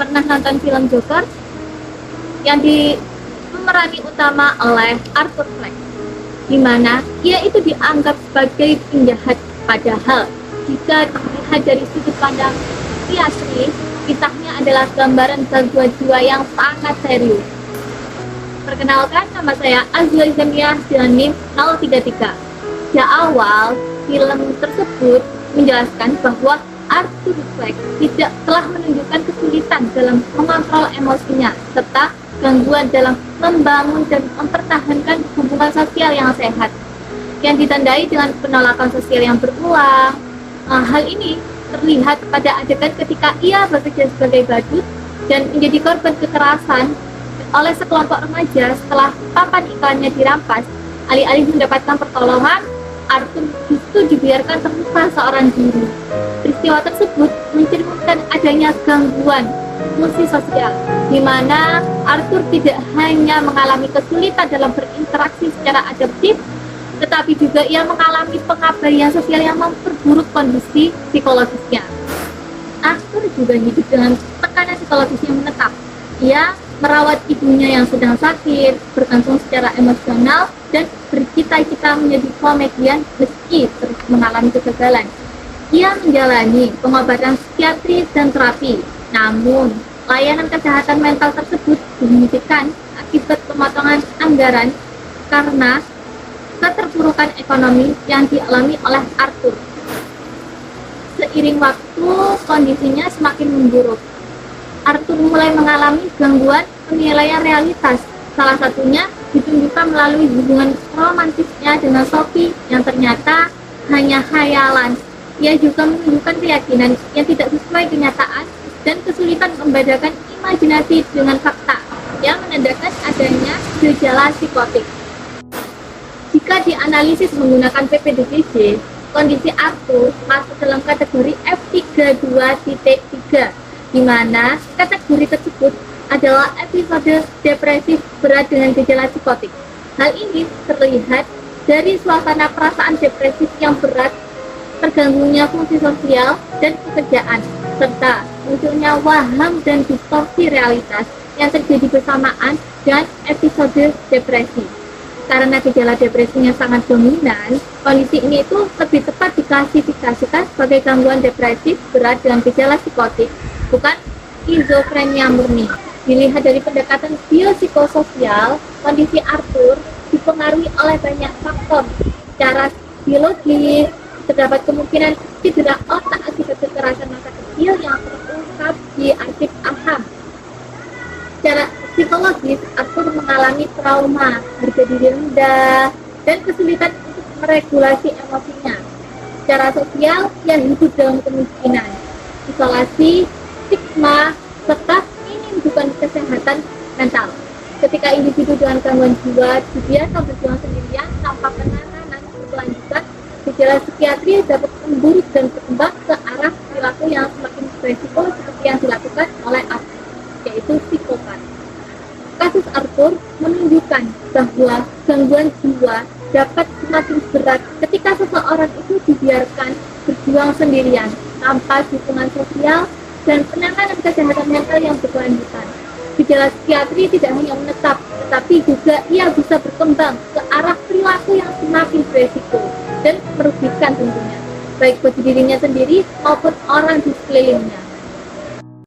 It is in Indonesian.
pernah nonton film Joker yang diperankan utama oleh Arthur Fleck, di mana ia itu dianggap sebagai penjahat, padahal jika dilihat dari sudut pandang psikiatri, kisahnya adalah gambaran gangguan jiwa yang sangat serius. Perkenalkan, nama saya Azla Izamiyah dengan NIM 033. Di awal film tersebut menjelaskan bahwa Arthur Fleck telah menunjukkan kesulitan dalam mengontrol emosinya serta gangguan dalam membangun dan mempertahankan hubungan sosial yang sehat, yang ditandai dengan penolakan sosial yang berulang. Hal ini terlihat pada adegan ketika ia bekerja sebagai badut dan menjadi korban kekerasan oleh sekelompok remaja setelah papan iklannya dirampas. Alih-alih mendapatkan pertolongan, Arthur justru dibiarkan terluka seorang diri. Peristiwa tersebut mencerminkan adanya gangguan fungsi sosial, di mana Arthur tidak hanya mengalami kesulitan dalam berinteraksi secara adaptif, tetapi juga ia mengalami pengabaian sosial yang memperburuk kondisi psikologisnya. Arthur juga hidup dengan tekanan psikologis yang menetap. Ia merawat ibunya yang sedang sakit, bergantung secara emosional, dan bercita-cita menjadi komedian meski terus mengalami kegagalan. Ia menjalani pengobatan psikiatri dan terapi, namun layanan kesehatan mental tersebut dihentikan akibat pemotongan anggaran karena keterpurukan ekonomi yang dialami oleh Arthur. Seiring waktu, kondisinya semakin memburuk. Arthur mulai mengalami gangguan penilaian realitas. Salah satunya ditunjukkan melalui hubungan romantisnya dengan Sophie yang ternyata hanya khayalan. Ia juga menunjukkan keyakinan yang tidak sesuai kenyataan dan kesulitan membedakan imajinasi dengan fakta yang menandakan adanya gejala psikotik. Jika dianalisis menggunakan PPDBJ, kondisi Arthur masuk dalam kategori F32.3, di mana kategori tersebut adalah episode depresif berat dengan gejala psikotik. Hal ini terlihat dari suasana perasaan depresif yang berat, terganggunya fungsi sosial dan pekerjaan, serta munculnya waham dan distorsi realitas yang terjadi bersamaan dengan episode depresi. Karena gejala depresinya sangat dominan, kondisi ini itu lebih tepat diklasifikasikan sebagai gangguan depresif berat dengan gejala psikotik, bukan skizofrenia murni. Dilihat dari pendekatan biopsikososial, kondisi Arthur dipengaruhi oleh banyak faktor. Secara biologis, terdapat kemungkinan cedera otak akibat kekerasan masa kecil yang terungkap di arsip Aham. Secara psikologis, Arthur mengalami trauma, harga diri rendah, dan kesulitan untuk meregulasi emosinya. Secara sosial, ia hidup dalam kemiskinan, isolasi, stigma, serta minim dukungan kesehatan mental. Ketika individu dengan gangguan jiwa dibiarkan berjuang sendirian tanpa penanganan berkelanjutan, gejala psikiatri dapat memburuk dan berkembang ke arah perilaku yang semakin beresiko seperti yang dilakukan oleh Arthur, yaitu psikopat. Kasus Arthur menunjukkan bahwa gangguan jiwa dapat semakin berat ketika seseorang itu dibiarkan berjuang sendirian tanpa dukungan sosial dan penanganan kesehatan mental yang berkelanjutan. Gejala psikiatri tidak hanya menetap, tetapi juga ia bisa berkembang ke arah perilaku yang semakin beresiko dan merugikan tentunya, baik bagi dirinya sendiri maupun orang di sekelilingnya.